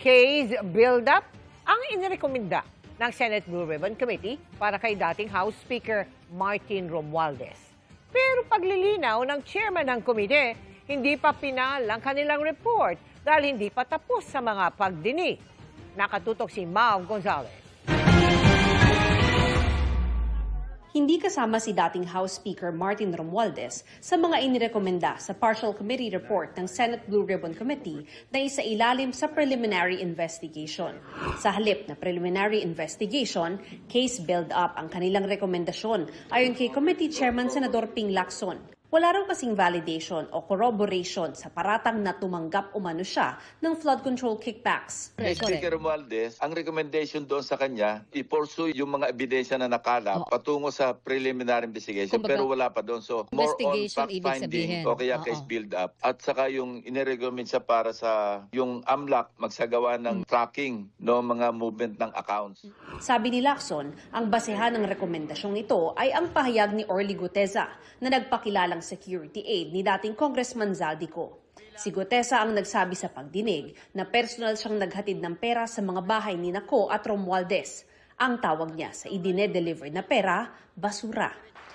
Case build-up ang inirekomenda ng Senate Blue Ribbon Committee para kay dating House Speaker Martin Romualdez. Pero paglilinaw ng chairman ng komite, hindi pa pinal ang kanilang report dahil hindi pa tapos sa mga pagdinig. Nakatutok si Mau Gonzalez. Hindi kasama si dating House Speaker Martin Romualdez sa mga inirekomenda sa partial committee report ng Senate Blue Ribbon Committee na isailalim sa preliminary investigation. Sa halip na preliminary investigation, case build-up ang kanilang rekomendasyon ayon kay Committee Chairman Senador Ping Lacson. Wala raw kasing validation o corroboration sa paratang na tumanggap umano siya ng flood control kickbacks. Kay Speaker Romualdez, ang recommendation doon sa kanya, i-pursue yung mga ebidensya na nakalap patungo sa preliminary investigation. Kumbaga, pero wala pa doon. So, more on investigation, ibig fact-finding sabihin. o kaya case build-up. At saka yung inirecommend siya para sa yung AMLAC magsagawa ng tracking no mga movement ng accounts. Sabi ni Lacson, ang basehan ng rekomendasyong ito ay ang pahayag ni Orly Guteza na nagpakilalang security aid ni dating Congressman Zaldico. Si Guteza ang nagsabi sa pagdinig na personal siyang naghatid ng pera sa mga bahay ni Naco at Romualdez. Ang tawag niya sa idine-deliver na pera, basura.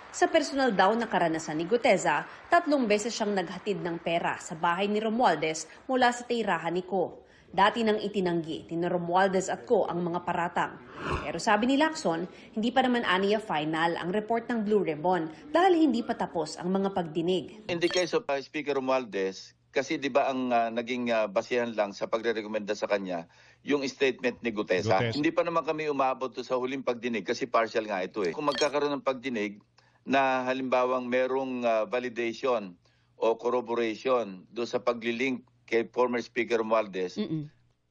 Sa personal daw na karanasan ni Guteza, 3 beses siyang naghatid ng pera sa bahay ni Romualdez mula sa tirahan ni Co. Dati nang itinanggi ni Romualdez at Co ang mga paratang. Pero sabi ni Lacson, hindi pa naman aniya final ang report ng Blue Ribbon dahil hindi pa tapos ang mga pagdinig. In the case of Speaker Romualdez, kasi di ba ang naging basihan lang sa pagrerekomenda sa kanya, yung statement ni Guteza. Hindi pa naman kami umabot to sa huling pagdinig kasi partial nga ito eh. Kung magkakaroon ng pagdinig na halimbawang merong validation o corroboration do sa paglilink kay former Speaker Romualdez,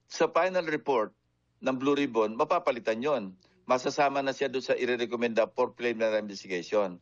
sa final report ng Blue Ribbon, mapapalitan yon. Masasama na siya doon sa irerekomenda for preliminary investigation.